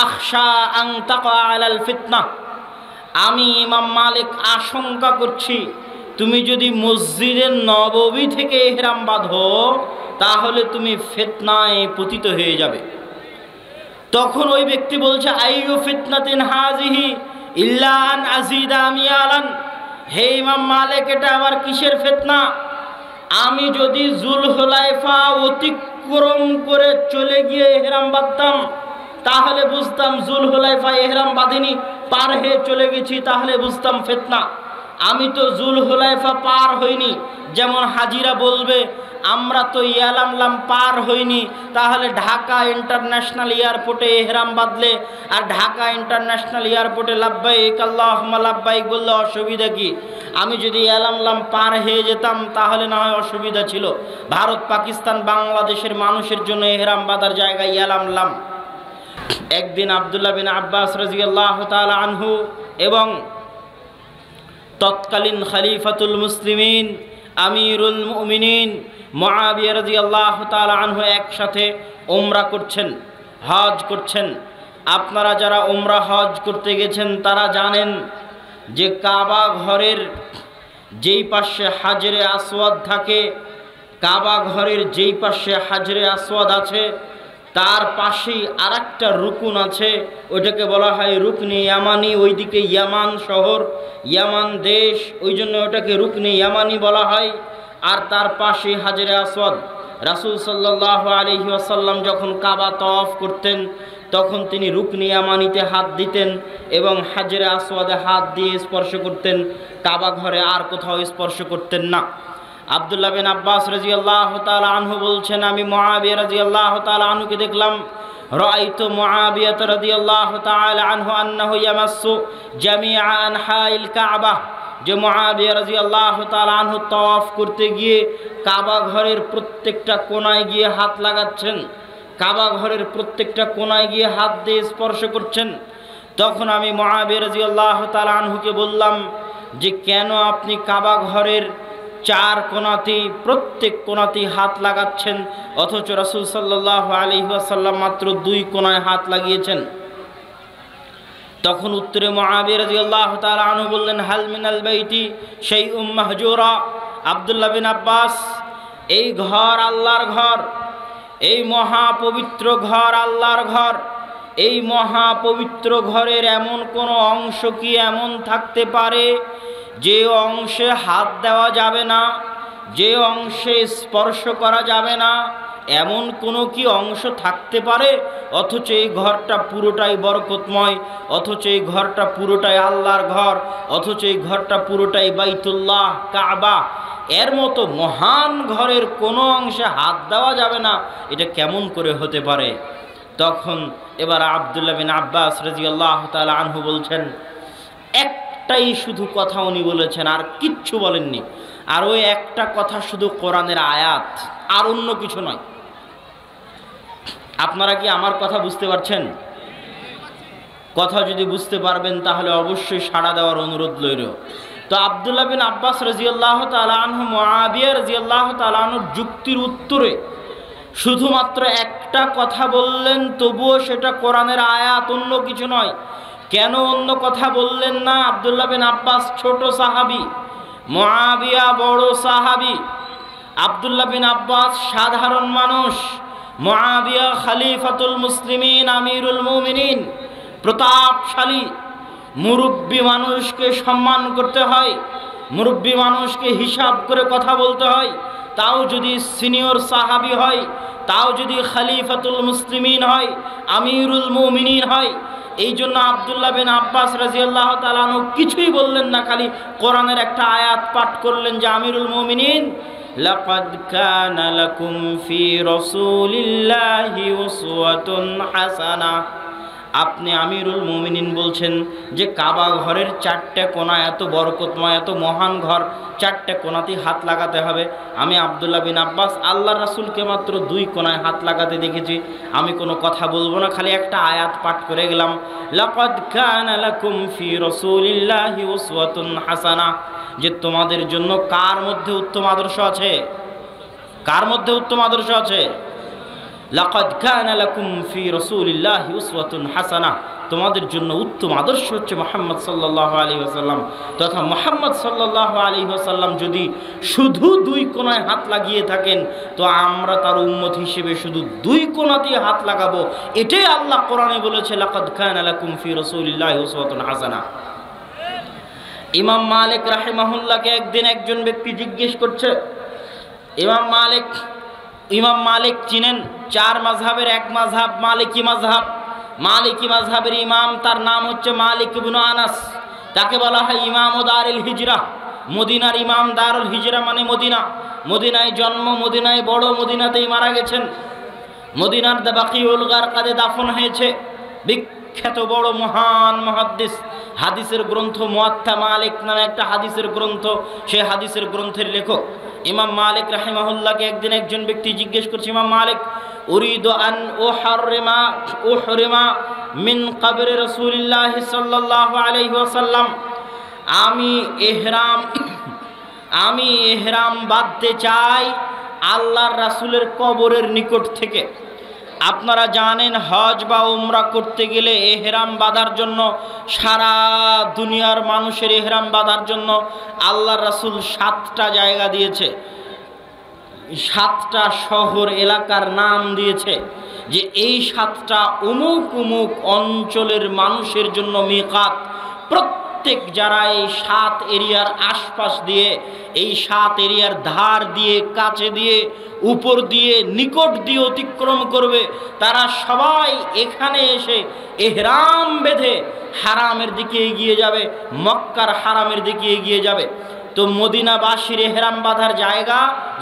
আখশা আন তাকা আলাল ফিতনা, আমি ইমাম মালিক আশঙ্কা করছি তুমি যদি মসজিদে নববী থেকে ইহরাম বাঁধো তাহলে তুমি ফিতনায় পতিত হয়ে যাবে। তখন ওই ব্যক্তি বলছে, আইয়ু ফিতনাতিন হাযিহি ইল্লা আন আযিদা মিয়ালান, হে ইমাম মালিক এটা আবার কিসের ফিতনা? আমি যদি যুলহুলাইফা অতিক্রম করে চলে গিয়ে ইহরাম বাঁধতাম তাহলে বুঝতাম যুলহুলাইফা ইহরাম বাঁধিনি, পার হয়ে চলে গেছি তাহলে বুঝতাম ফিতনা। আমি তো যুলহুলাইফা পার হইনি, যেমন হাজিরা বলবে আমরা তো ইয়ালামলাম পার হইনি, তাহলে ঢাকা ইন্টারন্যাশনাল এয়ারপোর্টে ইহরাম বাঁধলে আর ঢাকা ইন্টারন্যাশনাল এয়ারপোর্টে লাব্বাইক আল্লাহুম্মা লাব্বাইক বললে অসুবিধা কি? আমি যদি ইয়ালামলাম পার হয়ে যেতাম তাহলে না হয় অসুবিধা ছিল। ভারত পাকিস্তান বাংলাদেশের মানুষের জন্য ইহরাম বাঁধার জায়গায় ইয়ালামলাম। একদিন আব্দুল্লাহ বিন আব্বাস রাদিয়াল্লাহু তাআলা আনহু এবং তৎকালীন খলিফাতুল মুসলিমিন আমিরুল মুমিনিন মুআবিয়া রাদিয়াল্লাহু তাআলা আনহু একসাথে উমরা করছেন, হজ করছেন। আপনারা যারা উমরা হজ করতে গেছেন তারা জানেন যে কাবা ঘরের যেই পাশে হাজরে আসওয়াদ থাকে, কাবা ঘরের যেই পাশে হাজরে আসওয়াদ আছে তার পাশেই আরেকটা রুকুন আছে, ওইটাকে বলা হয় রুকনে ইয়ামানি। ওইদিকে ইয়ামান শহর, ইয়ামান দেশ, ওই জন্য ওটাকে রুকনে ইয়ামানি বলা হয়। আর তার পাশে হাজরে আসওয়াদ। রাসূল সাল্লাল্লাহু আলাইহি ওয়াসাল্লাম যখন কাবা তওয়াফ করতেন তখন তিনি রুকনে ইয়ামানিতে হাত দিতেন এবং হাজরে আসওয়াদে হাত দিয়ে স্পর্শ করতেন, কাবা ঘরে আর কোথাও স্পর্শ করতেন না। আব্দুল্লাহ বিন আব্বাস রাদিয়াল্লাহু তাআলা আনহু বলছেন, আমি মুআবিয়া রাদিয়াল্লাহু তাআলা আনহুকে দেখলাম, রাআইতু মুআবিয়া রাদিয়াল্লাহু তাআলা আনহু আন্নাহু ইয়ামাসসু জামিআ আনহাইল কাবা, যে মুআবিয়া রাদিয়াল্লাহু তাআলা আনহু তাওয়াফ করতে গিয়ে কাবা ঘরের প্রত্যেকটা কোণায় গিয়ে হাত লাগাচ্ছেন, কাবা ঘরের প্রত্যেকটা কোণায় গিয়ে হাত দিয়ে স্পর্শ করছেন। তখন আমি মুআবিয়া রাদিয়াল্লাহু তাআলা আনহুকে বললাম যে কেন আপনি কাবা ঘরের চার কোণাতে প্রত্যেক কোণাতে হাত লাগাচ্ছেন অথচ রাসূল সাল্লাল্লাহু আলাইহি ওয়াসাল্লাম মাত্র দুই কোণায় হাত লাগিয়েছেন? তখন উত্তরে মুআবিয়া রাদিয়াল্লাহু তাআলা আনহু বললেন, হাল মিনাল বাইতি শাইউম মাহজুরা। আব্দুল্লাহ বিন আব্বাস, এই ঘর আল্লাহর ঘর, এই মহাপবিত্র ঘর আল্লাহর ঘর, এই মহাপবিত্র ঘরের এমন কোনো অংশ কি এমন থাকতে পারে যে অংশে হাত দেওয়া যাবে না, যে অংশে স্পর্শ করা যাবে না, এমন কোনো কি অংশ থাকতে পারে? অথচ এই ঘরটা পুরোটাই বরকতময়, অথচ এই ঘরটা পুরোটাই আল্লাহর ঘর, অথচ এই ঘরটা পুরোটাই বাইতুল্লাহ কাবা, এর মতো মহান ঘরের কোনো অংশে হাত দেওয়া যাবে না, এটা কেমন করে হতে পারে? তখন এবার আব্দুল্লাহ বিন আব্বাস রাদিয়াল্লাহু তাআলা আনহু বলছেন, একটাই শুধু কথা উনি বলেছেন, আর কিচ্ছু বলেননি। আর ওই একটা কথা শুধু কোরআনের আয়াত, আর অন্য কিছু নয়। আপনারা কি আমার কথা বুঝতে পারছেন? কথা যদি বুঝতে পারবেন তাহলে অবশ্যই সাড়া দেওয়ার অনুরোধ লইল। তো আব্দুল্লাহ বিন আব্বাস রাদিয়াল্লাহু তাআলা আনহু মুআবিয়া রাদিয়াল্লাহু তাআলা আনহুর যুক্তির উত্তরে শুধুমাত্র একটা কথা বললেন, তবুও সেটা কোরআনের আয়াত, অন্য কিছু নয়। কেন অন্য কথা বললেন না? আব্দুল্লাহ বিন আব্বাস ছোট সাহাবী, মুআবিয়া বড় সাহাবী। আব্দুল্লাহ বিন আব্বাস সাধারণ মানুষ, মুআবিয়া খলিফাতুল মুসলিমিন আমিরুল মুমিনিন, প্রতাপশালী। মুরব্বী মানুষকে সম্মান করতে হয়, মুরব্বী মানুষকে হিসাব করে কথা বলতে হয়, তাও যদি সিনিয়র সাহাবী হয়, তাও যদি খলিফাতুল মুসলিমিন হয়, আমিরুল মুমিনিন হয়। এই জন্য আব্দুল্লাহ বিন আব্বাস রাদিয়াল্লাহু তাআলা আনহু কিছুই বললেন না, খালি কোরআনের একটা আয়াত পাঠ করলেন যে আমিরুল মুমিনিন, লাকাদ কানা লাকুম ফি রাসূলিল্লাহি উসওয়াতুন হাসানাহ। আপনি আমিরুল মুমিনিন বলছেন যে কাবা ঘরের চারটে কোণা, এত বরকতময়, এত মহান ঘর, চারটে কোণাতেই হাত লাগাতে হবে। আমি আব্দুল্লাহ বিন আব্বাস আল্লাহর রাসূলকে মাত্র দুই কোণায় হাত লাগাতে দেখেছি। আমি কোনো কথা বলবো না, খালি একটা আয়াত পাঠ করে গেলাম, লাকাদ কানা লাকুম ফি রাসূলিল্লাহি উসওয়াতুন হাসানাহ, যে তোমাদের জন্য কার মধ্যে উত্তম আদর্শ আছে? কার মধ্যে উত্তম আদর্শ আছে? লাকাদ কানা লাকুম ফি রাসূলিল্লাহি উসওয়াতুন হাসানাহ, তোমাদের জন্য উত্তম আদর্শ হচ্ছে মুহাম্মদ সাল্লাল্লাহু আলাইহি ওয়াসাল্লাম। তথা মুহাম্মদ সাল্লাল্লাহু আলাইহি ওয়াসাল্লাম যদি শুধু দুই কোণায় হাত লাগিয়ে থাকেন, তো আমরা তার উম্মত হিসেবে শুধু দুই কোণাতেই হাত লাগাবো। এটাই আল্লাহ কোরআনে বলেছে, লাকাদ কানা লাকুম ফি রাসূলিল্লাহি উসওয়াতুন হাসানাহ। ইমাম মালিক রাহিমাহুল্লাহকে একদিন একজন ব্যক্তি জিজ্ঞেস করছে, ইমাম মালিক চিনেন? 4 মাযহাবের এক মাযহাব মালিকি মাযহাব। মালিকি মাযহাবের ইমাম, তার নাম হচ্ছে মালিক ইবনে আনাস। তাকে বলা হয় ইমাম দারুল হিজরা, মদিনার ইমাম। দারুল হিজরা মানে মদিনা, মদিনায় জন্ম, মদিনায় বড়, মদিনাতেই মারা গেছেন। মদিনার বাকিউল গারকাদে দাফন হয়েছে। বিখ্যাত বড় মহান মুহাদ্দিস, হাদিসের গ্রন্থ মুয়াত্তা মালিক নামে একটা হাদিসের গ্রন্থ, সেই হাদিসের গ্রন্থের লেখক ইমাম মালিক রাহিমাহুল্লাহকে একদিন একজন ব্যক্তি জিজ্ঞেস করছে, ইমাম মালিক, উরিদু আন উহরিমা মিন কবরি রাসূলিল্লাহ সাল্লাল্লাহু আলাইহি ওয়াসাল্লাম, আমি ইহরাম বাঁধতে চাই আল্লাহর রাসূলের কবরের নিকট থেকে। আপনারা জানেন হজ বা উমরা করতে গেলে ইহরাম বাঁধার জন্য, সারা দুনিয়ার মানুষের ইহরাম বাঁধার জন্য আল্লাহর রাসূল 7টা জায়গা দিয়েছে, 7টা শহর এলাকার নাম দিয়েছে, যে এই 7টা অমুক অমুক অঞ্চলের মানুষের জন্য মিকাত। প্রত্যেক যারা এই 7 এরিয়ার আশপাশ দিয়ে, এই 7 এরিয়ার ধার দিয়ে, কাছে দিয়ে, উপর দিয়ে, নিকট দিয়ে অতিক্রম করবে, তারা সবাই এখানে এসে ইহরাম বেঁধে হারামের দিকে এগিয়ে যাবে, মক্কার হারামের দিকে এগিয়ে যাবে। তো মদিনাবাসীর ইহরাম বাঁধার জায়গা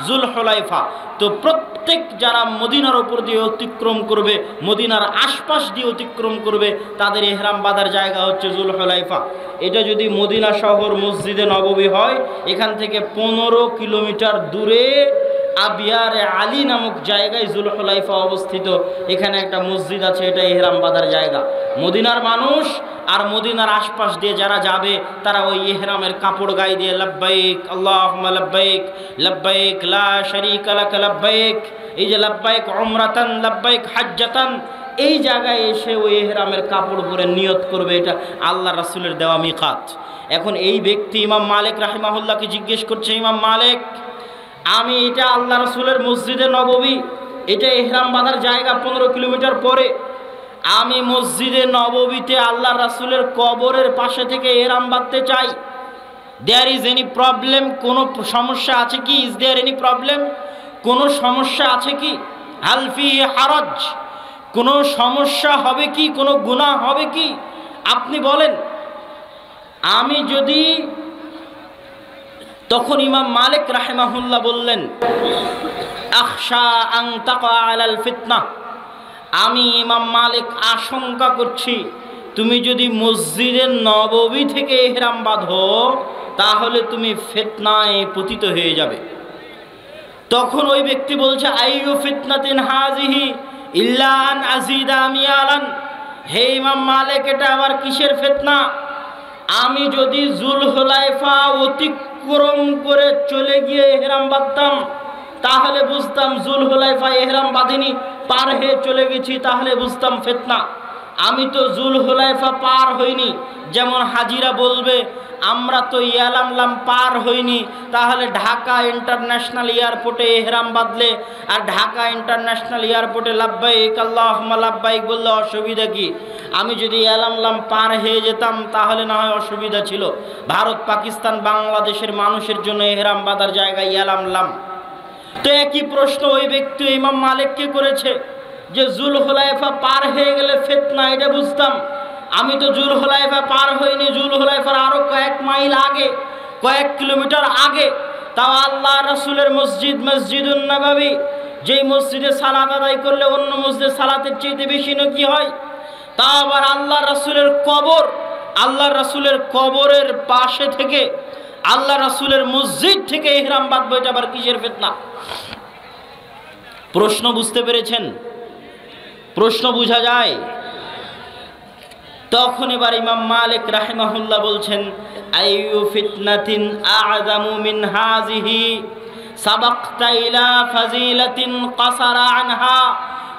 জুলহুলাইফা। তো প্রত্যেক যারা মদিনার উপর দিয়ে অতিক্রম করবে, মদিনার আশপাশ দিয়ে অতিক্রম করবে, তাদের ইহরাম বাঁধার জায়গা হচ্ছে জুলহুলাইফা। এটা যদি মদিনা শহর মসজিদে নববী হয়, এখান থেকে 15 কিলোমিটার দূরে আবিয়ারে আলী নামক জায়গায় জুলহুলাইফা অবস্থিত। এখানে একটা মসজিদ আছে, এটা ইহরাম বাঁধার জায়গা। মদিনার মানুষ আর মদিনার আশপাশ দিয়ে যারা যাবে, তারা ওই ইহরামের কাপড় গায়ে দিয়ে লাব্বাইক আল্লাহুম্মা লাব্বাইক, লাব্বাইক লা শারীকা লাক লাব্বাইক, এই যে লাব্বাইক উমরাতান, লাব্বাইক হাজ্জাতান, এই জায়গায় এসে ওই ইহরামের কাপড় পরে নিয়ত করবে। এটা আল্লাহ রাসূলের দেওয়া মিকাত। এখন এই ব্যক্তি ইমাম মালিক রাহিমাহুল্লাহকে জিজ্ঞেস করছে, ইমাম মালিক, আমি এটা আল্লাহ রাসূলের মসজিদে নববী, এটা ইহরাম বাঁধার জায়গা 15 কিলোমিটার পরে, আমি মসজিদে নববীতে আল্লাহ রাসূলের কবরের পাশে থেকে ইহরাম বাঁধতে চাই। There is any problem? কোনো সমস্যা আছে কি? Is there any problem? কোনো সমস্যা আছে কি? হাল ফি হারাজ? কোনো সমস্যা হবে কি? কোনো গুনাহ হবে কি? আপনি বলেন। আমি যদি, তখন ইমাম মালিক রাহিমাহুল্লাহ বললেন, আখশা আন তাকা আলাল ফিতনা, আমি ইমাম মালিক আশঙ্কা করছি তুমি যদি মসজিদে নববী থেকে ইহরাম বাঁধো, তাহলে তুমি ফিতনায় পতিত হয়ে যাবে। তখন ওই ব্যক্তি বলছে, আইয়ু ফিতনাতিন হাযিহি ইল্লা আন আযিদা মিয়ালান, হে ইমাম মালিক, এটা আবার কিসের ফিতনা? আমি যদি জুলহুলাইফা অতিক্রম করে চলে গিয়ে ইহরাম বাঁধতাম, তাহলে বুঝতাম জুলহুলাইফা ইহরাম বাঁধিনি, পার হয়ে চলে গেছি, তাহলে বুঝতাম ফিতনা। আমি তো জুলহুলাইফা পার হইনি। যেমন হাজিরা বলবে, আমরা তো ইয়ালামলাম পার হইনি, তাহলে ঢাকা ইন্টারন্যাশনাল এয়ারপোর্টে ইহরাম বাঁধলে আর ঢাকা ইন্টারন্যাশনাল এয়ারপোর্টে লাব্বাইক আল্লাহুম্মা লাব্বাইক বললে অসুবিধা কি? আমি যদি ইয়ালামলাম পার হয়ে যেতাম, তাহলে না হয় অসুবিধা ছিল। ভারত, পাকিস্তান, বাংলাদেশের মানুষের জন্য ইহরাম বাঁধার জায়গায় ইয়ালামলাম। তো একই প্রশ্ন ওই ব্যক্তি ইমাম মালিককে করেছে, যে জুলহুলাইফা পার হয়ে গেলে ফিতনা, এটা বুঝতাম। আমি তো জুলহুলাইফা পার হইনি, জুলহুলাইফার আরো কয়েক মাইল আগে, কয়েক কিলোমিটার আগে। তাও আল্লাহ রাসূলের মসজিদ, মসজিদুন নববী, যেই মসজিদে সালাত আদায় করলে অন্য মসজিদে সালাতের চাইতে বেশি নেকি হয়। তা আবার আল্লাহ রাসূলের কবর, আল্লাহ রাসূলের কবরের পাশে থেকে, আল্লাহ রাসূলের মসজিদ থেকে ইহরাম বাঁধবো, এটা আবার কিসের ফিতনা? প্রশ্ন বুঝতে পেরেছেন? প্রশ্ন বুঝা যায়? তখন এবার ইমাম মালিক রাহিমাহুল্লাহ বলছেন, আইয়ু ফিতনাতিন আ'যামু মিন হাযিহি সাবাকতা ইলা ফাজিলাতিন কাসারা আনহা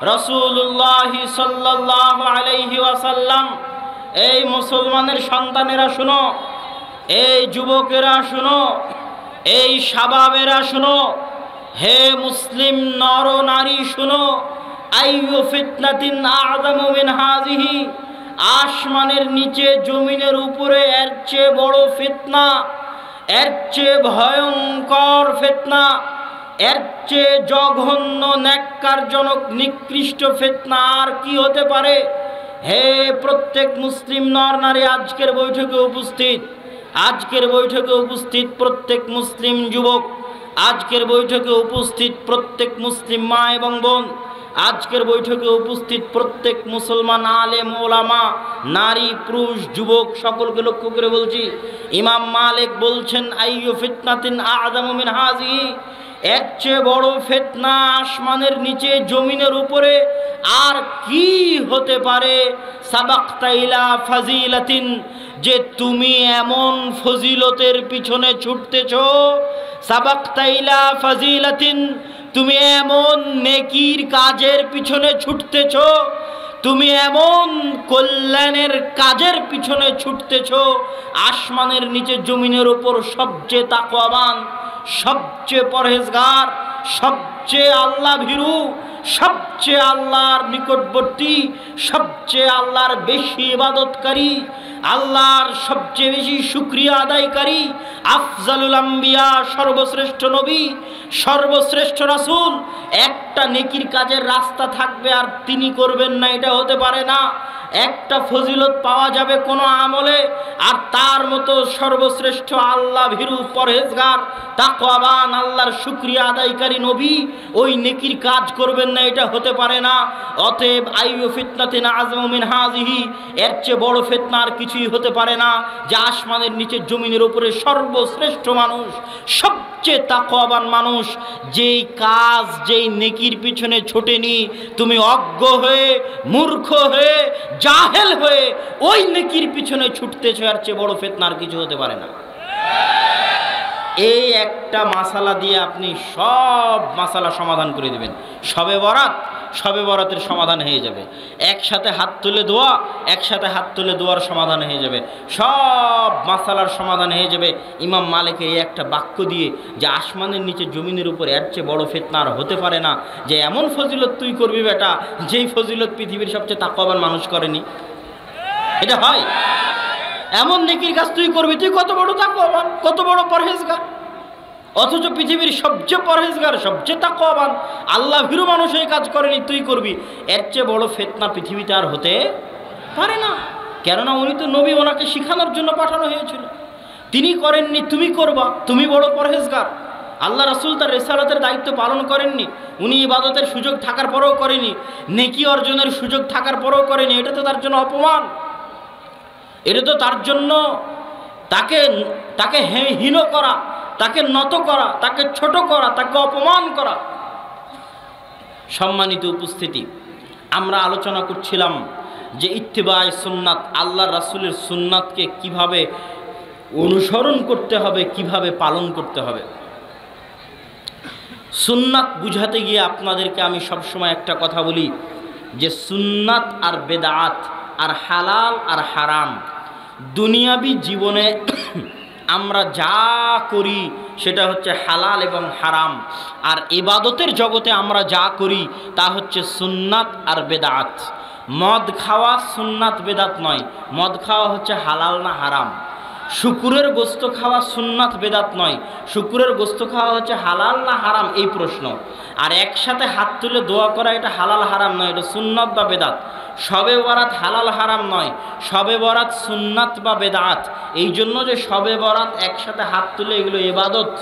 রাসূলুল্লাহ সাল্লাল্লাহু আলাইহি ওয়াসাল্লাম, এই মুসলমানের সন্তানেরা শুনো, এই যুবকেরা শুনো, এই শাবাবেরা শুনো, হে মুসলিম নর নারী শুনো, আইয়ু ফিতনাতিন আযমু মিন হাযিহি, আসমানের নিচে জমিনের উপরে এর চেয়ে বড় ফিতনা, এর চেয়ে ভয়ঙ্কর ফিতনা, এর চেয়ে জঘন্য ন্যাক্কারজনক নিকৃষ্ট ফিতনা আর কি হতে পারে? হে প্রত্যেক মুসলিম নর নারী, আজকের বৈঠকে উপস্থিত, আজকের বৈঠকে উপস্থিত প্রত্যেক মুসলিম যুবক, আজকের বৈঠকে উপস্থিত প্রত্যেক মুসলিম মা এবং বোন, আজকের বৈঠকে উপস্থিত প্রত্যেক মুসলমান আলেম ওলামা, নারী পুরুষ যুবক সকলকে লক্ষ্য করে বলছি, ইমাম মালিক বলছেন আইয়ু ফিতনাতিন আযমু মিন হাযিহি, এর চেয়ে বড় ফিতনা আসমানের নিচে জমিনের উপরে আর কি হতে পারে? সাবাকতা ইলা ফাজিলাতিন, যে তুমি এমন ফজিলতের পিছনে ছুটতেছো, সাবাকতা ইলা ফাজিলাতিন, তুমি এমন নেকির কাজের পিছনে ছুটতেছো, তুমি এমন কল্যাণের কাজের পিছনে ছুটতেছো, আসমানের নিচে জমিনের উপর সবচেয়ে তাকওয়াবান, সবচেয়ে পরহেজগার, সবচেয়ে আল্লাহ ভীরু, সবচেয়ে আল্লাহর নিকটবর্তী, সবচেয়ে আল্লাহর বেশি ইবাদতকারী, আল্লাহর সবচেয়ে বেশি শুকরিয়া আদায়কারী, আফজালুল আম্বিয়া, সর্বশ্রেষ্ঠ নবী, সর্বশ্রেষ্ঠ রাসূল, একটা নেকির কাজের রাস্তা থাকবে আর তিনি করবেন না, এটা হতে পারে না। একটা ফজিলত পাওয়া যাবে কোনো আমলে, আর তার মতো সর্বশ্রেষ্ঠ আল্লাহ ভীরু পরহেজগার তাকওয়াবান আল্লাহর শুকরিয়া আদায়কারী নবী ওই নেকির কাজ করবেন না, এটা হতে পারে না। অতএব আইয়ু ফিতনাতিন আযমু মিন হাযিহি, এর চেয়ে বড় ফিতনা আর কিছুই হতে পারে না যে আসমানের নিচে জমিনের উপরে সর্বশ্রেষ্ঠ মানুষ, সবচেয়ে তাকওয়াবান মানুষ, যেই কাজ যেই নেকির পিছনে ছোটেনি, তুমি অজ্ঞ হয়ে, মূর্খ হয়ে, জাহেল হয়ে ওই নেকির পিছনে ছুটতেছো, এর চেয়ে বড় ফিতনা আর কিছু হতে পারে না। এই একটা মাসালা দিয়ে আপনি সব মাসালা সমাধান করে দিবেন। শবে বরাত, শবে বরাতের সমাধান হয়ে যাবে। একসাথে হাত তুলে দোয়া, একসাথে হাত তুলে দোয়ার সমাধান হয়ে যাবে, সব মাসালার সমাধান হয়ে যাবে ইমাম মালিকের এই একটা বাক্য দিয়ে, যে আসমানের নিচে জমিনের উপর এর চেয়ে বড় ফিতনা আর হতে পারে না, যে এমন ফজিলত তুই করবি বেটা, যেই ফজিলত পৃথিবীর সবচেয়ে তাকওয়াবান মানুষ করেনি। এটা হয়? এমন নেকির কাজ তুই করবি, তুই কত বড় তাকওয়াবান, কত বড় পরহেজগার, অথচ পৃথিবীর সবচেয়ে পরহেজগার, সবচেয়ে তাকওয়াবান আল্লাহ ভীরু মানুষ এই কাজ করেনি, তুই করবি। এর চেয়ে বড় ফিতনা পৃথিবীতে আর হতে পারে না। কেননা উনি তো নবী, ওনাকে শিখানোর জন্য পাঠানো হয়েছিল, তিনি করেননি, তুমি করবা, তুমি বড় পরহেজগার। আল্লাহ রাসূল তার রিসালাতের দায়িত্ব পালন করেননি, উনি ইবাদতের সুযোগ থাকার পরেও করেনি, নেকি অর্জনের সুযোগ থাকার পরেও করেনি। এটা তো তার জন্য অপমান, এটা তো তার জন্য তাকে হীন করা, তাকে নত করা, তাকে ছোট করা, তাকে অপমান করা। সম্মানিত উপস্থিতি, আমরা আলোচনা করছিলাম যে ইত্তিবায়ে সুন্নাত, আল্লাহ রাসূলের সুন্নাতকে কিভাবে অনুসরণ করতে হবে, কিভাবে পালন করতে হবে। সুন্নাত বুঝাতে গিয়ে আপনাদেরকে আমি সবসময় একটা কথা বলি, যে সুন্নাত আর বেদাত আর হালাল আর হারাম, দুনিয়াবি জীবনে আমরা যা করি সেটা হচ্ছে হালাল এবং হারাম, আর ইবাদতের জগতে আমরা যা করি তা হচ্ছে সুন্নাত আর বেদাত। মদ খাওয়া সুন্নাত বেদাত নয়, মদ খাওয়া হচ্ছে হালাল না হারাম। শুকুরের গোস্ত খাওয়া সুন্নাত বেদাত নয়, শুকুরের গোস্ত খাওয়া হচ্ছে হালাল না হারাম, এই প্রশ্ন। আর একসাথে হাত তুলে দোয়া করা, এটা হালাল হারাম নয়, এটা সুন্নাত বা বেদাত। শবে বরাত হালাল হারাম নয়, শবে বরাত সুন্নাত বা বেদাত। এই জন্য যে শবে বরাত একসাথে হাত তুলে এগুলো ইবাদত,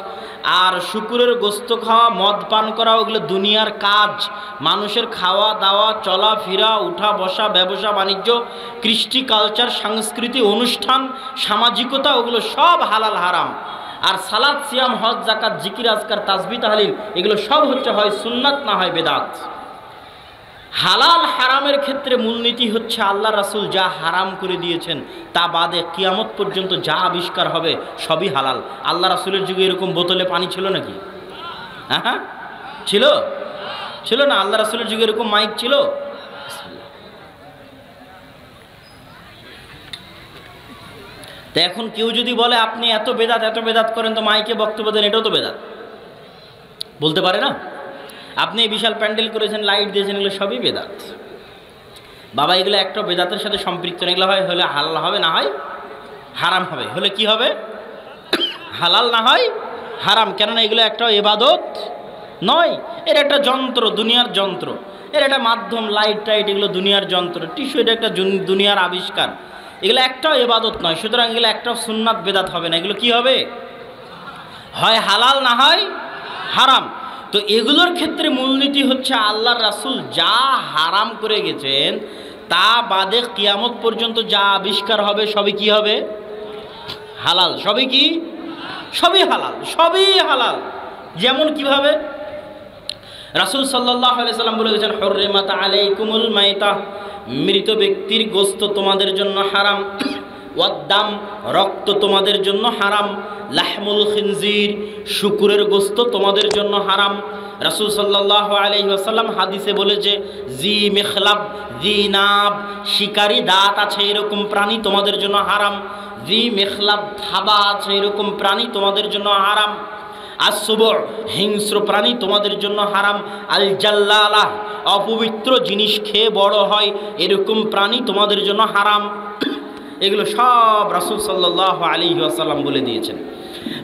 আর শুকুরের গোস্ত খাওয়া, মদ পান করা, ওগুলো দুনিয়ার কাজ, মানুষের খাওয়া দাওয়া, চলাফেরা, উঠা বসা, ব্যবসা বাণিজ্য, কৃষ্টি কালচার, সংস্কৃতি, অনুষ্ঠান, সামাজিকতা, ওগুলো সব হালাল হারাম। আর সালাত, সিয়াম, হজ, যাকাত, জিকির, আজকার, তাসবিহ, তাহলিল, এগুলো সব হচ্ছে হয় সুন্নাত না হয় বেদাত। হালাল হারামের ক্ষেত্রে মূলনীতি হচ্ছে আল্লাহ রাসূল যা হারাম করে দিয়েছেন তা বাদে কিয়ামত পর্যন্ত যা আবিষ্কার হবে সবই হালাল। আল্লাহ রাসূলের যুগে এরকম বোতলে পানি ছিল নাকি? হ্যাঁ ছিল? ছিল না? আল্লাহ রাসূলের যুগে এরকম মাইক ছিল? তো এখন কেউ যদি বলে আপনি এত বেদাত করেন, তো মাইকে বক্তব্য দেন, এটাও তো বেদাত বলতে পারে না? আপনি বিশাল প্যান্ডেল করেছেন, লাইট দিয়েছেন, এগুলো সবই বেদাত বাবা। এগুলো একটা বেদাতের সাথে সম্পৃক্ত। এগুলো হলে হালাল হবে, না হয় হারাম হবে। হলে কি হবে? হালাল, না হয় হারাম। কেননা এগুলো একটা ইবাদত নয়, এর একটা যন্ত্র, দুনিয়ার যন্ত্র। এর একটা মাধ্যম, লাইট টাইট, এগুলো দুনিয়ার যন্ত্র। টিস্যু, এটা একটা দুনিয়ার আবিষ্কার। এগুলো একটাও ইবাদত নয়। সুতরাং এগুলো একটাও সুন্নাত বেদাত হবে না। এগুলো কি হবে? হয় হালাল, না হয় হারাম। তো এগুলোর ক্ষেত্রে মূলনীতি হচ্ছে আল্লাহর রাসূল যা হারাম করে গেছেন তা বাদে কিয়ামত পর্যন্ত যা আবিষ্কার হবে সবই কি হবে? হালাল। সবই কি? সবই হালাল, সবই হালাল। যেমন কিভাবে? রাসূল সাল্লাল্লাহু আলাইহি সাল্লাম বলে গেছেন, হুররিমাত আলাইকুমুল মাইতা, মৃত ব্যক্তির গোশত তোমাদের জন্য হারাম। ওয়াদ্দাম, রক্ত তোমাদের জন্য হারাম। লাহমুল খিনজির, শুকুরের গোশত তোমাদের জন্য হারাম। রাসূল সাল্লাল্লাহু আলাইহি ওয়াসাল্লাম হাদিসে বলেছে, জি মিখলাব, জি নাব, শিকারী দাঁত আছে এরকম প্রাণী তোমাদের জন্য হারাম। জি মিখলাব, থাবা আছে এরকম প্রাণী তোমাদের জন্য হারাম। আসবু, হিংস্র প্রাণী তোমাদের জন্য হারাম। আল জাল্লালাহ, অপবিত্র জিনিস খেয়ে বড় হয় এরকম প্রাণী তোমাদের জন্য হারাম। এগুলো সব রাসূল সাল্লাল্লাহু আলাইহি ওয়াসাল্লাম বলে দিয়েছেন।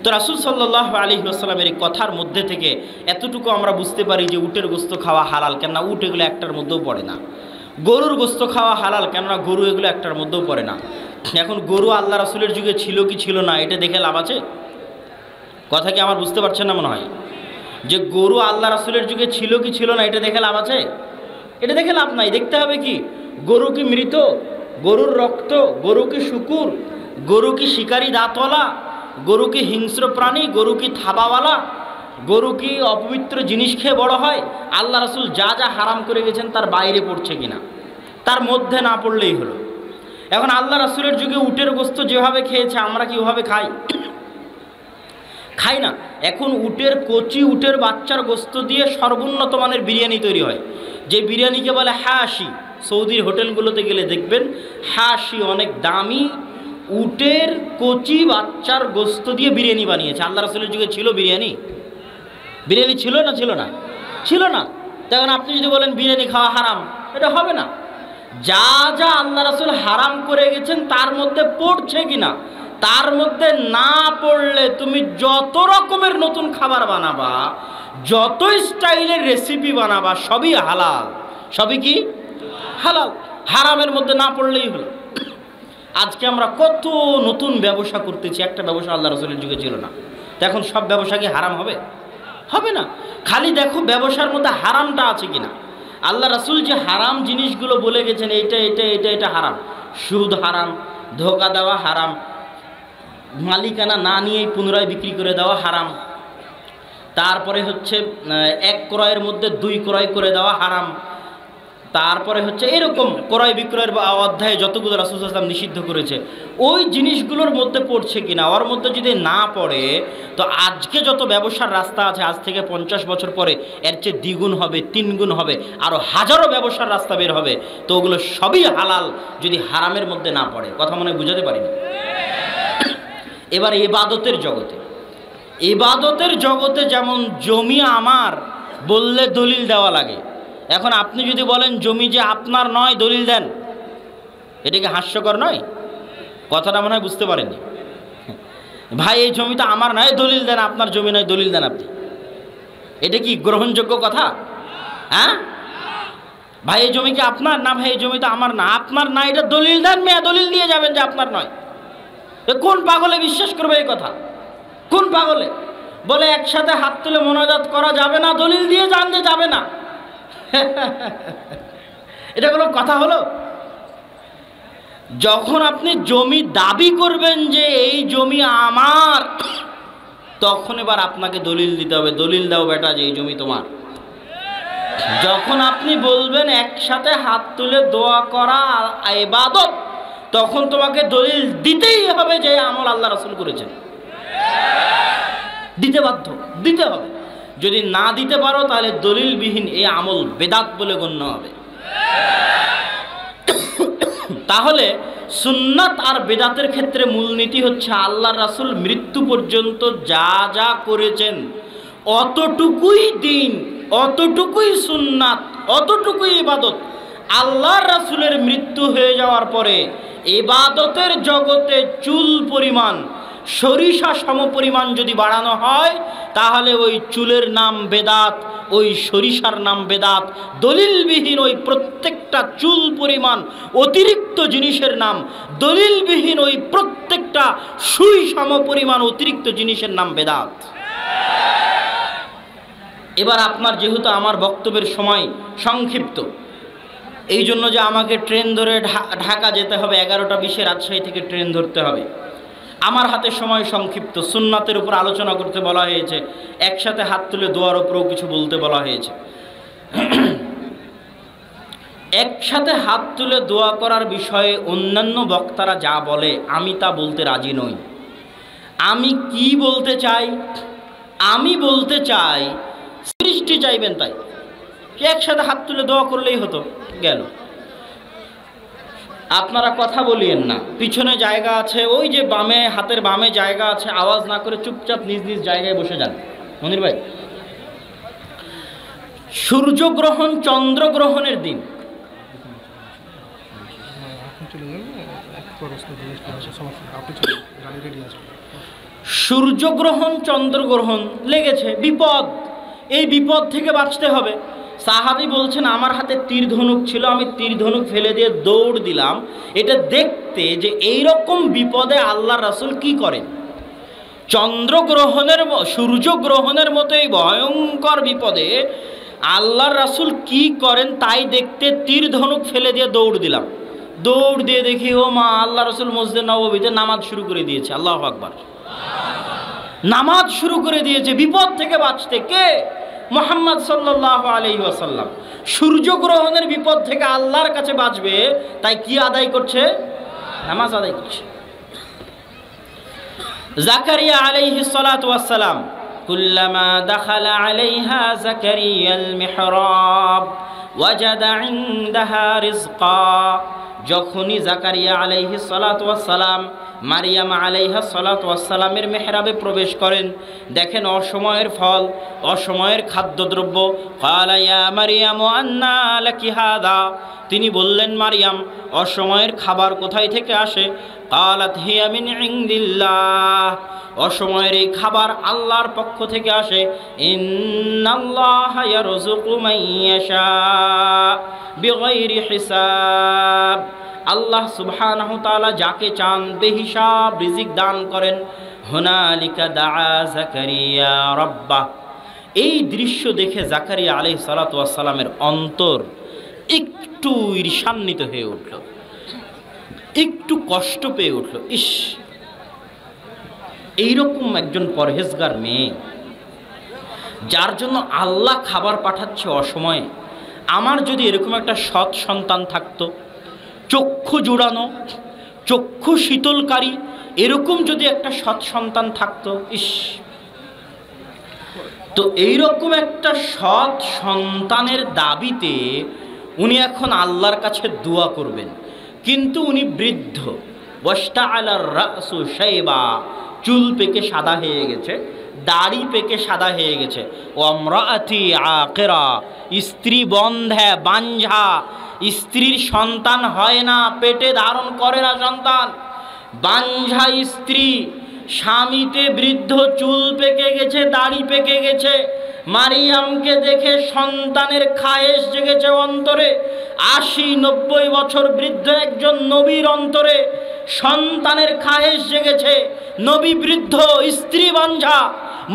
তো রাসূল সাল্লাল্লাহু আলাইহি ওয়াসাল্লামের এই কথার মধ্যে থেকে এতটুকু আমরা বুঝতে পারি যে উটের গোশত খাওয়া হালাল, কেননা উট এগুলো একটার মধ্যেও পড়ে না। গরুর গোশত খাওয়া হালাল, কেননা গরু এগুলো একটার মধ্যেও পড়ে না। এখন গরু আল্লাহ রাসূলের যুগে ছিল কি ছিল না এটা দেখে লাভ আছে? কথা কি আমার বুঝতে পারছেন না মনে হয়? যে গরু আল্লাহ রাসূলের যুগে ছিল কি ছিল না এটা দেখে লাভ আছে? এটা দেখে লাভ নাই। দেখতে হবে কি, গরু কি মৃত, গরুর রক্ত, গরু কি শুকুর, গরু কি শিকারী দাঁতওয়ালা, গরু কি হিংস্র প্রাণী, গরু কি থাবাওয়ালা, গরু কি অপবিত্র জিনিস খেয়ে বড় হয়, আল্লাহ রাসূল যা যা হারাম করে গেছেন তার বাইরে পড়ছে কিনা, তার মধ্যে না পড়লেই হলো। এখন আল্লাহ রাসূলের যুগে উটের গোশত যেভাবে খেয়েছে আমরা কি ওভাবে খাই? খাই না। এখন উটের কচি, উটের বাচ্চার গোশত দিয়ে সর্বোন্নত মানের বিরিয়ানি তৈরি হয়, যে বিরিয়ানিকে বলে হাসি। সৌদির হোটেলগুলোতে গেলে দেখবেন হাসি অনেক দামি উটের কচি বাচ্চার গোশত দিয়ে বিরিয়ানি বানিয়েছে। আল্লাহ রাসূলের যুগে ছিল বিরিয়ানি? বিরিয়ানি ছিল না? ছিল না? ছিল না। তখন আপনি যদি বলেন বিরিয়ানি খাওয়া হারাম, এটা হবে না। যা যা আল্লাহ রাসূল হারাম করে গেছেন তার মধ্যে পড়ছে কিনা, তার মধ্যে না পড়লে তুমি যত রকমের নতুন খাবার বানাবা, যত স্টাইলের রেসিপি বানাবা, সবই হালাল। সবই কি? হালাল। হারামের মধ্যে না পড়লেই হলো। আজকে আমরা কত নতুন ব্যবসা করতেছি, একটা ব্যবসা আল্লাহ রাসূলের যুগে ছিল না। তো এখন সব ব্যবসা কি হারাম হবে? হবে না। খালি দেখো ব্যবসার মধ্যে হারামটা আছে কিনা। আল্লাহ রাসূল যে হারাম জিনিসগুলো বলে গেছেন, এইটা এটা এটা এটা হারাম। সুদ হারাম, ধোঁকা দেওয়া হারাম, মালিকানা না নিয়েই পুনরায় বিক্রি করে দেওয়া হারাম, তারপরে হচ্ছে এক ক্রয়ের মধ্যে দুই ক্রয় করে দেওয়া হারাম, তারপরে হচ্ছে এরকম ক্রয় বিক্রয়ের অধ্যায়ে যতগুলো রাসূল সাল্লাল্লাহু আলাইহি ওয়াসাল্লাম নিষিদ্ধ করেছে ওই জিনিসগুলোর মধ্যে পড়ছে কিনা। ওর মধ্যে যদি না পড়ে তো আজকে যত ব্যবসার রাস্তা আছে আজ থেকে 50 বছর পরে এর চেয়ে দ্বিগুণ হবে, তিনগুণ হবে, আরও হাজারো ব্যবসার রাস্তা বের হবে। তো ওগুলো সবই হালাল যদি হারামের মধ্যে না পড়ে। কথা মনে হয় বুঝাতে পারিনি? এবার ইবাদতের জগতে, ইবাদতের জগতে যেমন জমি আমার বললে দলিল দেওয়া লাগে। এখন আপনি যদি বলেন জমি যে আপনার নয়, দলিল দেন, এটা কি হাস্যকর নয়? কথাটা মনে হয় বুঝতে পারেননি। ভাই এই জমি তো আমার নয়, দলিল দেন, আপনার জমি নয়, দলিল দেন আপনি। এটা কি গ্রহণযোগ্য কথা? হ্যাঁ ভাই এই জমি কি আপনার? না ভাই এই জমি তো আমার না। আপনার না, এটা দলিল দেন, মেয়া দলিল দিয়ে যাবেন যে আপনার নয়। কোন পাগলে বিশ্বাস করবে এই কথা? কোন পাগলে বলে একসাথে হাত তুলে মোনাজাত করা যাবে না, দলিল দিয়ে যান যে যাবে না? এটা কোনো কথা হলো? যখন আপনি জমি দাবি করবেন যে এই জমি আমার, তখন এবার আপনাকে দলিল দিতে হবে। দলিল দাও বেটা যে এই জমি তোমার। যখন আপনি বলবেন একসাথে হাত তুলে দোয়া করা ইবাদত, তখন তোমাকে দলিল দিতেই হবে যে আমল আল্লাহ রাসূল করেছেন। দিতে বাধ্য, দিতে হবে। যদি না দিতে পারো তাহলে দলিলবিহীন এই আমল বেদাত বলে গণ্য হবে। তাহলে সুন্নাত আর বেদাতের ক্ষেত্রে মূলনীতি হচ্ছে আল্লাহর রাসূল মৃত্যু পর্যন্ত যা যা করেছেন অতটুকুই দিন, অতটুকুই সুন্নাত, অতটুকুই ইবাদত। আল্লাহর রাসূলের মৃত্যু হয়ে যাওয়ার পরে ইবাদতের জগতে চুল পরিমাণ, সরিষা সমপরিমাণ যদি বাড়ানো হয় তাহলে ওই চুলের নাম বেদাত, ওই সরিষার নাম বেদাত। দলিলবিহীন ওই প্রত্যেকটা চুল পরিমাণ অতিরিক্ত জিনিসের নাম, দলিলবিহীন ওই প্রত্যেকটা সুই সমপরিমাণ অতিরিক্ত জিনিসের নাম বেদাত। এবার আপনার যেহেতু আমার বক্তব্যের সময় সংক্ষিপ্ত, এই জন্য যে আমাকে ট্রেন ধরে ঢাকা যেতে হবে 11টা 20-এ, রাজশাহী থেকে ট্রেন ধরতে হবে, আমার হাতে সময় সংক্ষিপ্ত। সুন্নাতের উপর আলোচনা করতে বলা হয়েছে, একসাথে হাত তুলে দোয়ার উপরেও কিছু বলতে বলা হয়েছে। একসাথে হাত তুলে দোয়া করার বিষয়ে অন্যান্য বক্তারা যা বলে আমি তা বলতে রাজি নই। আমি কি বলতে চাই? আমি বলতে চাই সৃষ্টি চাইবেন তাই একসাথে হাত তুলে দোয়া করলেই হতো, গেল। আপনারা কথা বলিয়েন না, পিছনে জায়গা আছে, ওই যে বামে, হাতের বামে জায়গা আছে, আওয়াজ না করে চুপচাপ নিজ নিজ জায়গায় বসে যান। মনির ভাই, সূর্যগ্রহণ চন্দ্রগ্রহণের দিন, সূর্যগ্রহণ চন্দ্রগ্রহণ লেগেছে, বিপদ। এই বিপদ থেকে বাঁচতে হবে। সাহাবী বলছেন আমার হাতে তীর ধনুক ছিল, আমি তীর ধনুক ফেলে দিয়ে দৌড় দিলাম এটা দেখতে যে এই রকম বিপদে আল্লাহর রাসূল কি করেন। চন্দ্রগ্রহণের, সূর্যগ্রহণের মতো এই ভয়ঙ্কর বিপদে আল্লাহর রাসূল কি করেন তাই দেখতে তীর ধনুক ফেলে দিয়ে দৌড় দিলাম। দৌড় দিয়ে দেখি ও মা, আল্লাহ রাসূল মসজিদে নববীতে নামাজ শুরু করে দিয়েছে। আল্লাহু আকবার, নামাজ শুরু করে দিয়েছে বিপদ থেকে বাঁচতে। কে? মুহাম্মদ সাল্লাল্লাহু আলাইহি ওয়াসাল্লাম। সূর্যগ্রহণের বিপদ থেকে আল্লাহর কাছে বাঁচবে, তাই কি আদায় করছে? নামাজ আদায় করছে। জাকারিয়া আলাইহিস সালাতু ওয়াস সালাম, কুল্লামা দাখালা আলাইহা জাকারিয়াল মিহরাব ওয়াজাদা ইনদাহা রিজকা। যখনই জাকারিয়া আলাইহিস সালাতু ওয়াস সালাম মারিয়াম আলাইহিস সালাতু ওয়াস সালামের মেহরাবে প্রবেশ করেন, দেখেন অসময়ের ফল, অসময়ের খাদ্যদ্রব্য। ক্বালা ইয়া মারিয়াম আন্না লাকি হাদা। তিনি বললেন মারিয়াম, অসময়ের খাবার কোথায় থেকে আসে? ক্বালাত হিয়া মিন ইনদিল্লাহ। অসময়ের এই খাবার আল্লাহর পক্ষ থেকে আসে। ইন্নাল্লাহা ইয়ারযুকু মান ইয়াশা বিগাইরি হিসাব। আল্লাহ সুবহানাহু তাআলা যাকে চান বেহিসাব রিজিক দান করেন। হুনালিকা দাআ জাকারিয়া রাব্বাহ। এই দৃশ্য দেখে জাকারিয়া আলাইহিস সালাতু ওয়াস সালামের অন্তর একটু ঈর্ষান্বিত হয়ে উঠল, একটু কষ্ট পেয়ে উঠল। ইস, এইরকম একজন পরহেজগার মেয়ে যার জন্য আল্লাহ খাবার পাঠাচ্ছে অসময়ে, আমার যদি এরকম একটা সৎ সন্তান থাকতো, চক্ষু জুড়ানো, চক্ষু শীতলকারী, এরকম যদি একটা সৎ সন্তান থাকতো, ইস। তো এইরকম একটা সৎ সন্তানের দাবিতে উনি এখন আল্লাহর কাছে দোয়া করবেন, কিন্তু উনি বৃদ্ধ। ওয়াশতাআলার রাসু শাইবা, চুল পেকে সাদা হয়ে গেছে, দাড়ি পেকে সাদা হয়ে গেছে। ওয়ামরাআতি আকিরা, স্ত্রী বন্ধা, বাঞ্ঝা, স্ত্রীর সন্তান হয় না, পেটে ধারণ করে না সন্তান। বাঞ্ঝা স্ত্রী, স্বামীতে বৃদ্ধ, চুল পেকে গেছে, দাড়ি পেকে গেছে। মারিয়ামকে দেখে সন্তানের খায়েশ জেগেছে অন্তরে। 80-90 বছর বৃদ্ধ একজন নবীর অন্তরে সন্তানের খায়েশ জেগেছে। নবী বৃদ্ধ, স্ত্রী বাঞ্ঝা,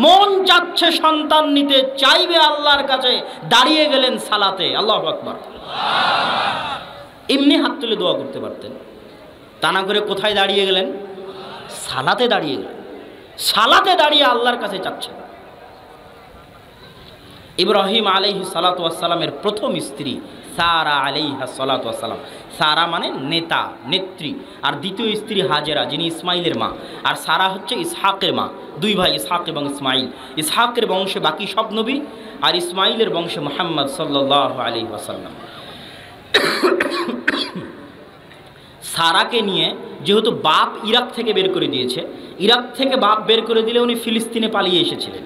মন চাচ্ছে সন্তান নিতে, চাইবে আল্লাহর কাছে, দাঁড়িয়ে গেলেন সালাতে। আল্লাহু আকবার। এমনি হাত তুলে দোয়া করতে পারতেন, তা না করে কোথায় দাঁড়িয়ে গেলেন? সালাতে দাঁড়িয়ে গেলেন। সালাতে দাঁড়িয়ে আল্লাহর কাছে চাচ্ছেন। ইব্রাহিম আলাইহিস সালাতু ওয়াস সালামের প্রথম স্ত্রী সারা আলাইহা সালাতু ওয়াস সালাম। সারা মানে নেতা, নেত্রী। আর দ্বিতীয় স্ত্রী হাজেরা, যিনি ইসমাইলের মা। আর সারা হচ্ছে ইসহাকের মা। দুই ভাই ইসহাক এবং ইসমাইল। ইসহাকের বংশে বাকি সব নবী, আর ইসমাইলের বংশে মুহাম্মদ সাল্লাল্লাহু আলাইহি ওয়াসাল্লাম। সারাকে নিয়ে যেহেতু বাপ ইরাক থেকে বের করে দিয়েছে, ইরাক থেকে বাপ বের করে দিলে উনি ফিলিস্তিনে পালিয়ে এসেছিলেন।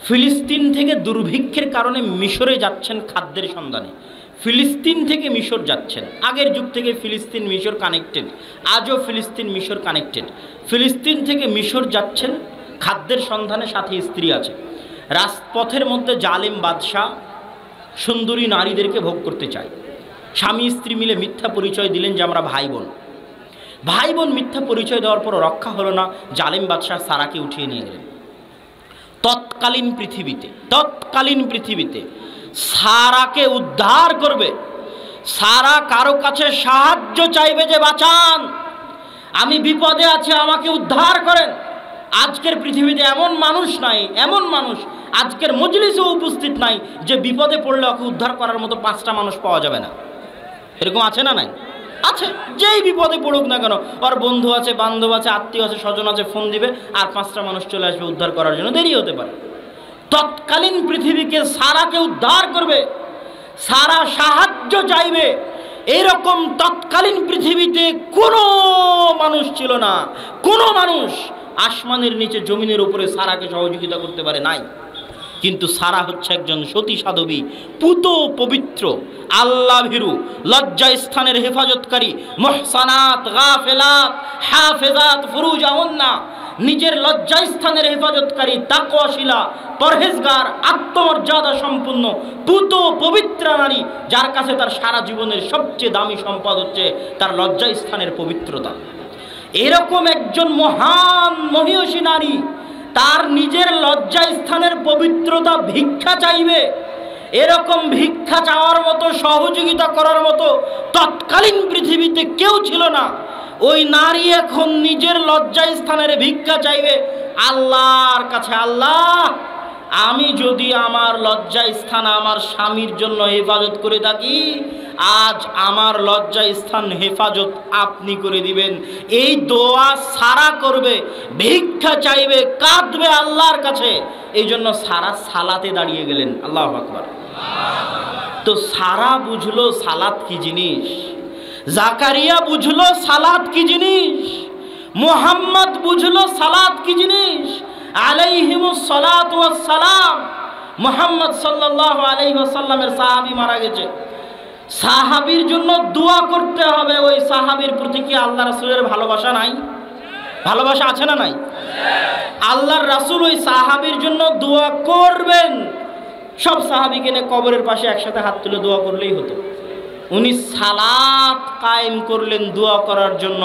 ফিলিস্তিন থেকে দুর্ভিক্ষের কারণে মিশরে যাচ্ছেন খাদ্যের সন্ধানে। ফিলিস্তিন থেকে মিশর যাচ্ছেন। আগের যুগ থেকে ফিলিস্তিন মিশর কানেক্টেড, আজও ফিলিস্তিন মিশর কানেক্টেড। ফিলিস্তিন থেকে মিশর যাচ্ছেন খাদ্যের সন্ধানে, সাথে স্ত্রী আছে। রাজপথের মধ্যে জালেম বাদশাহ সুন্দরী নারীদেরকে ভোগ করতে চায়। স্বামী স্ত্রী মিলে মিথ্যা পরিচয় দিলেন যে আমরা ভাই বোন। ভাই বোন মিথ্যা পরিচয় দেওয়ার পর রক্ষা হলো না, জালেম বাদশাহ সারাকে উঠিয়ে নিয়ে গেলেন। তৎকালীন পৃথিবীতে সারাকে উদ্ধার করবে, সারা কারো কাছে সাহায্য চাইবে যে বাঁচান, আমি বিপদে আছি, আমাকে উদ্ধার করেন। আজকের পৃথিবীতে এমন মানুষ নাই, এমন মানুষ আজকের মজলিসেও উপস্থিত নাই যে বিপদে পড়লে ওকে উদ্ধার করার মতো 5টা মানুষ পাওয়া যাবে না। এরকম আছে না নাই? আছে। যেই বিপদে পড়ুক না কেন, ওর বন্ধু আছে, বান্ধব আছে, আত্মীয় আছে, স্বজন আছে, ফোন দিবে আর 5টা মানুষ চলে আসবে উদ্ধার করার জন্য। দেরি হতে পারে। তৎকালীন পৃথিবীকে সারাকে উদ্ধার করবে, সারা সাহায্য চাইবে, এরকম তৎকালীন পৃথিবীতে কোনো মানুষ ছিল না। কোনো মানুষ আসমানের নিচে জমিনের উপরে সারাকে সহযোগিতা করতে পারে নাই। কিন্তু সারা হচ্ছে একজন সতী সাধবী, পুত পবিত্র, আল্লাহ ভীরু, লজ্জা স্থানের হেফাজতকারী, মুহসানাত, গাফেলাত, হাফেজাত, ফুরুজাউন্না, নিজের লজ্জা স্থানের হেফাজতকারী, তাকওয়াশীলা, পরহেজগার, আত্মমর্যাদা সম্পন্ন, পুত পবিত্র নারী, যার কাছে তার সারা জীবনের সবচেয়ে দামি সম্পদ হচ্ছে তার লজ্জা স্থানের পবিত্রতা। এরকম একজন মহান মহিয়সী নারী তার নিজের লজ্জা স্থানের পবিত্রতা ভিক্ষা চাইবে, এরকম ভিক্ষা চাওয়ার মতো, সহযোগিতা করার মতো তৎকালীন পৃথিবীতে কেউ ছিল না। ওই নারী এখন নিজের লজ্জা স্থানের ভিক্ষা চাইবে আল্লাহর কাছে। আল্লাহ, আমি যদি আমার লজ্জা স্থান আমার স্বামীর জন্য হেফাজত করে থাকি, আজ আমার লজ্জা স্থান হেফাজত আপনি করে দিবেন। এই দোয়া সারা করবে, ভিক্ষা চাইবে, কাঁদবে আল্লাহর কাছে। এই জন্য সারা সালাতে দাঁড়িয়ে গেলেন। আল্লাহু আকবার। তো সারা বুঝলো সালাত কি জিনিস, জাকারিয়া বুঝলো সালাত কি জিনিস, মুহাম্মদ বুঝলো সালাত কি জিনিস, আলাইহিমুস সালাতু ওয়াস সালাম। মুহাম্মদ সাল্লাল্লাহু আলাইহি ওয়াসাল্লামের সাহাবী মারা গেছে, সাহাবীর জন্য দোয়া করতে হবে। ওই সাহাবীর প্রতি কি আল্লাহ রাসূলের ভালোবাসা নাই? ভালোবাসা আছে না নাই? আল্লাহর রাসূল ওই সাহাবীর জন্য দোয়া করবেন। সব সাহাবীকে নিয়ে কবরের পাশে একসাথে হাত তুলে দোয়া করলেই হতো। উনি সালাত কায়েম করলেন দোয়া করার জন্য,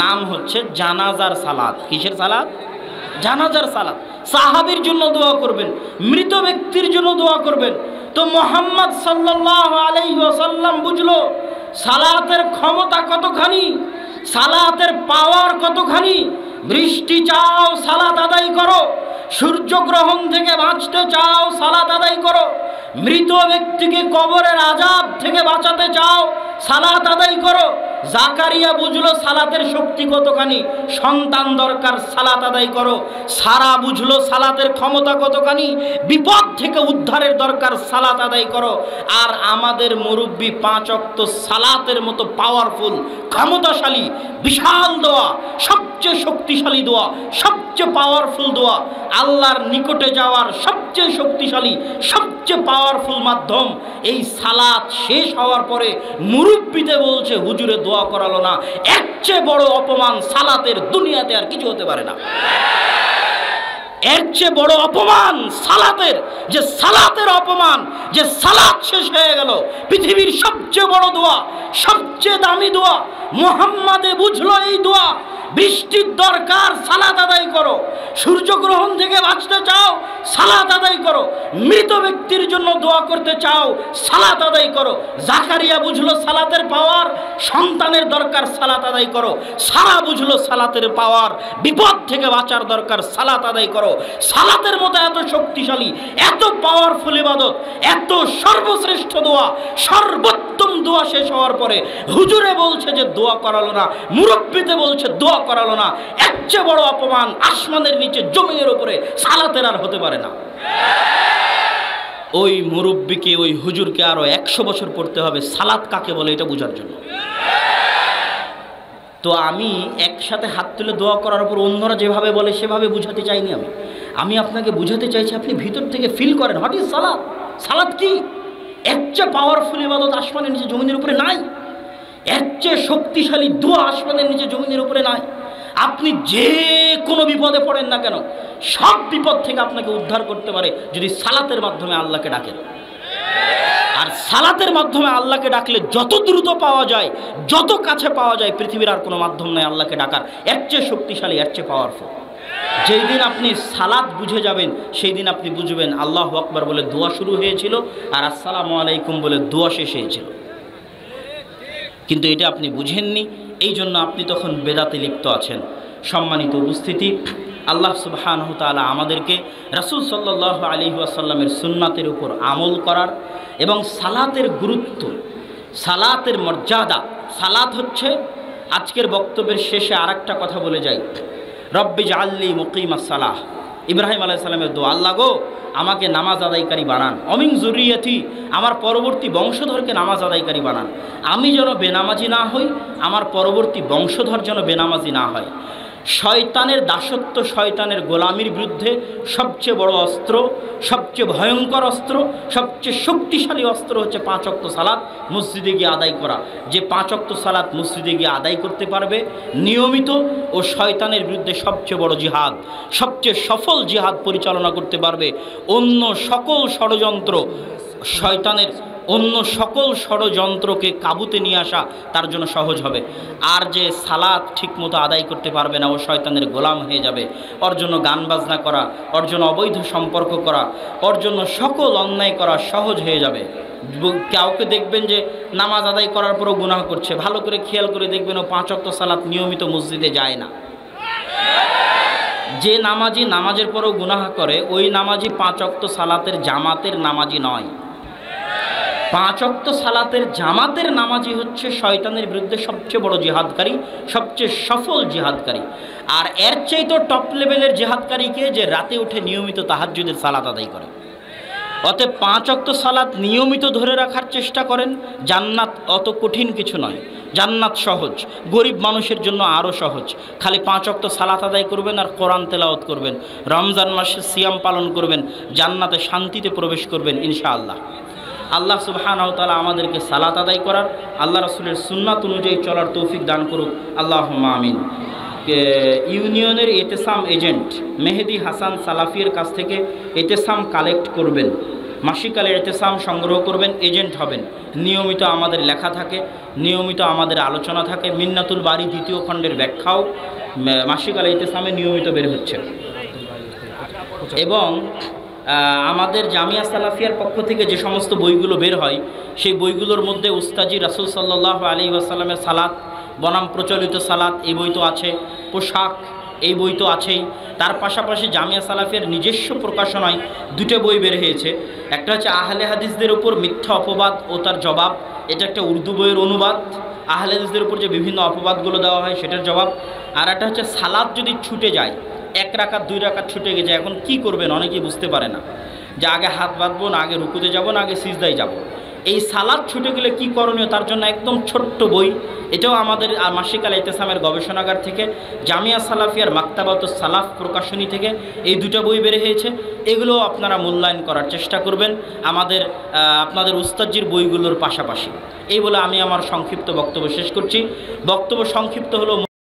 নাম হচ্ছে জানাজার সালাত। কিসের সালাত? জানাজার সালাত। সাহাবীর জন্য দোয়া করবেন, মৃত ব্যক্তির জন্য দোয়া করবেন। তো মুহাম্মদ সাল্লাল্লাহু আলাইহি ওয়াসাল্লাম বুঝলো সালাতের ক্ষমতা কতখানি, সালাতের পাওয়ার কতখানি। বৃষ্টি চাও, সালাত আদায় করো। সূর্যগ্রহণ থেকে বাঁচতে চাও, সালাত আদায় করো। মৃত ব্যক্তিকে কবরের আযাব থেকে বাঁচাতে চাও, সালাত আদায় করো। জাকারিয়া বুঝলো সালাতের শক্তি কতখানি, সন্তান দরকার, সালাত আদায় করো। সারা বুঝলো সালাতের ক্ষমতা কতখানি, বিপদ থেকে উদ্ধারের দরকার, সালাত আদায় করো। আর আমাদের মুরব্বী 5 ওয়াক্ত সালাতের মতো পাওয়ারফুল, ক্ষমতাশালী, বিশাল দোয়া, সবচেয়ে শক্তিশালী দোয়া, সবচেয়ে পাওয়ারফুল দোয়া, আল্লাহর নিকটে যাওয়ার সবচেয়ে শক্তিশালী, সবচেয়ে পাওয়ারফুল মাধ্যম। এই সালাত শেষ হওয়ার পরে মুরব্বিতে বলছে হুজুরে দোয়া করালো না। এর চেয়ে বড় অপমান সালাতের দুনিয়াতে আর কিছু হতে পারে না। এর চেয়ে বড় অপমান সালাতের, যে সালাতের অপমান, যে সালাত শেষ হয়ে গেল। পৃথিবীর সবচেয়ে বড় দোয়া, সবচেয়ে দামি দোয়া, মুহাম্মাদে বুঝলো এই দোয়া। বৃষ্টির দরকার, সালাত আদায় করো। সূর্যগ্রহণ থেকে বাঁচতে চাও, সালাত আদায় করো। মৃত ব্যক্তির জন্য দোয়া করতে চাও, সালাত আদায় করো। জাকারিয়া বুঝলো সালাতের পাওয়ার, সন্তানের দরকার, সালাত আদায় করো। সারা বুঝলো সালাতের পাওয়ার, বিপদ থেকে বাঁচার দরকার, সালাত আদায় করো। সালাতের মতো এত শক্তিশালী, এত পাওয়ারফুল ইবাদত, এত সর্বশ্রেষ্ঠ দোয়া, সর্বোত্তম দোয়া শেষ হওয়ার পরে হুজুরে বলছে যে দোয়া করালো না, মুরব্বিতে বলছে দোয়া করালো না, এর চেয়ে বড় অপমান আসমানের নিচে জমিনের উপরে সালাতের আর হতে পারে না। ওই মুরব্বিকে, ওই হুজুরকে আরো 100 বছর পড়তে হবে সালাত কাকে বলে এটা বোঝার জন্য। তো আমি একসাথে হাত তুলে দোয়া করার উপর অন্যরা যেভাবে বলে সেভাবে বুঝাতে চাইনি। আমি আপনাকে বুঝাতে চাইছি আপনি ভিতর থেকে ফিল করেন হোয়াট ইজ সালাত। সালাত কি? এর চেয়ে পাওয়ারফুল ইবাদত আসমানের নিচে জমিনের উপরে নাই, এর চেয়ে শক্তিশালী দোয়া আসমানের নিচে জমিনের উপরে নাই। আপনি যে কোনো বিপদে পড়েন না কেন, সব বিপদ থেকে আপনাকে উদ্ধার করতে পারে যদি সালাতের মাধ্যমে আল্লাহকে ডাকেন। আর সালাতের মাধ্যমে আল্লাহকে ডাকলে যত দ্রুত পাওয়া যায়, যত কাছে পাওয়া যায়, পৃথিবীর আর কোনো মাধ্যম নাই আল্লাহকে ডাকার এর চেয়ে শক্তিশালী, এর চেয়ে পাওয়ারফুল। যেই দিন আপনি সালাত বুঝে যাবেন সেই দিন আপনি বুঝবেন আল্লাহু আকবার বলে দোয়া শুরু হয়েছিল আর আসসালামু আলাইকুম বলে দোয়া শেষ হয়েছিল। কিন্তু এটা আপনি বুঝেননি, এই জন্য আপনি তখন বেদাতে লিপ্ত আছেন। সম্মানিত উপস্থিতি, আল্লাহ সুবহানাহু তাআলা আমাদেরকে রাসূল সাল্লাল্লাহু আলাইহি ওয়াসাল্লামের সুন্নাতের উপর আমল করার এবং সালাতের গুরুত্ব, সালাতের মর্যাদা। সালাত হচ্ছে, আজকের বক্তব্যের শেষে আরেকটা কথা বলে যাই, রব্বি জাআলনি মুকিমাস সালাহ, ইব্রাহিম আলাইহিস সালামের দোয়া, আল্লাহ গো আমাকে নামাজ আদায়কারী বানান, অমিন যুররিয়াতি, আমার পরবর্তী বংশধরকে নামাজ আদায়কারী বানান। আমি যেন বেনামাজি না হই, আমার পরবর্তী বংশধর যেন বেনামাজি না হয়। শয়তানের দাসত্ব, শয়তানের গোলামির বিরুদ্ধে সবচেয়ে বড় অস্ত্র, সবচেয়ে ভয়ঙ্কর অস্ত্র, সবচেয়ে শক্তিশালী অস্ত্র হচ্ছে 5 ওয়াক্ত সালাত মসজিদে গিয়ে আদায় করা। যে 5 ওয়াক্ত সালাত মসজিদে গিয়ে আদায় করতে পারবে নিয়মিত, ও শয়তানের বিরুদ্ধে সবচেয়ে বড় জিহাদ, সবচেয়ে সফল জিহাদ পরিচালনা করতে পারবে। অন্য সকল ষড়যন্ত্র, শয়তানের অন্য সকল ষড়যন্ত্রকে কাবুতে নিয়ে আসা তার জন্য সহজ হবে। আর যে সালাত ঠিকমতো আদায় করতে পারবে না, ও শয়তানের গোলাম হয়ে যাবে। ওর জন্য গান বাজনা করা, ওর জন্য অবৈধ সম্পর্ক করা, ওর জন্য সকল অন্যায় করা সহজ হয়ে যাবে। কাউকে দেখবেন যে নামাজ আদায় করার পরও গুনাহ করছে, ভালো করে খেয়াল করে দেখবেন ও 5 ওয়াক্ত সালাত নিয়মিত মসজিদে যায় না। যে নামাজি নামাজের পরও গুনাহ করে, ওই নামাজি 5 ওয়াক্ত সালাতের জামাতের নামাজি নয়। 5 ওয়াক্ত সালাতের জামাতের নামাজি হচ্ছে শয়তানের বিরুদ্ধে সবচেয়ে বড় জিহাদকারী, সবচেয়ে সফল জিহাদকারী। আর এর চাইতে টপ লেভেলের জিহাদকারীকে যে রাতে উঠে নিয়মিত তাহাজ্জুদের সালাত আদায় করে। অতএব 5 ওয়াক্ত সালাত নিয়মিত ধরে রাখার চেষ্টা করেন। জান্নাত অত কঠিন কিছু নয়, জান্নাত সহজ, গরিব মানুষের জন্য আরও সহজ। খালি 5 ওয়াক্ত সালাত আদায় করবেন আর কোরআন তেলাওয়াত করবেন, রমজান মাসে সিয়াম পালন করবেন, জান্নাতে শান্তিতে প্রবেশ করবেন ইনশাআল্লাহ। আল্লাহ সুবহানাহু তাআলা আমাদেরকে সালাত আদায় করার, আল্লাহ রাসূলের সুন্নাত অনুযায়ী চলার তৌফিক দান করুক, আল্লাহুম্মা আমিন। ইউনিয়নের এতেসাম এজেন্ট মেহেদি হাসান সালাফির কাছ থেকে এতেসাম কালেক্ট করবেন, মাসিকালে এতেসাম সংগ্রহ করবেন, এজেন্ট হবেন। নিয়মিত আমাদের লেখা থাকে, নিয়মিত আমাদের আলোচনা থাকে। মিন্নাতুল বারী 2য় খণ্ডের ব্যাখ্যাও মাসিকালে এতেসামে নিয়মিত বের হচ্ছে। এবং আমাদের জামিয়া সালাফিয়ার পক্ষ থেকে যে সমস্ত বইগুলো বের হয়, সেই বইগুলোর মধ্যে উস্তাজি রাসূল সাল্লাল্লাহু আলাইহি ওয়াসাল্লামের সালাত বনাম প্রচলিত সালাত, এই বই তো আছে। পোশাক, এই বই তো আছেই। তার পাশাপাশি জামিয়া সালাফিয়ার নিজস্ব প্রকাশনায় 2টা বই বের হয়েছে। একটা হচ্ছে আহলে হাদিসদের উপর মিথ্যা অপবাদ ও তার জবাব, এটা একটা উর্দু বইয়ের অনুবাদ। আহলে হাদিসদের উপর যে বিভিন্ন অপবাদগুলো দেওয়া হয় সেটার জবাব। আর একটা হচ্ছে সালাত যদি ছুটে যায়, 1 রাকাত 2 রাকাত ছুটে গেছে, এখন কি করবেন অনেকেই বুঝতে পারে না, যে আগে হাত বাঁধবো না আগে রুকুতে যাব না আগে সিজদায় যাব। এই সালাত ছুটে গেলে কি করণীয়, তার জন্য একদম ছোট্ট বই। এটাও আমাদের মাসিকাল ইতেসামের গবেষণাগার থেকে, জামিয়া সালাফিয়ার মাকতাবাতুস সালাফ প্রকাশনী থেকে এই 2টা বই বের হয়েছে। এগুলো আপনারা মূল্যায়ন করার চেষ্টা করবেন আপনাদের উস্তাদজির বইগুলোর পাশাপাশি। এই বলে আমি আমার সংক্ষিপ্ত বক্তব্য শেষ করছি। বক্তব্য সংক্ষিপ্ত হলো।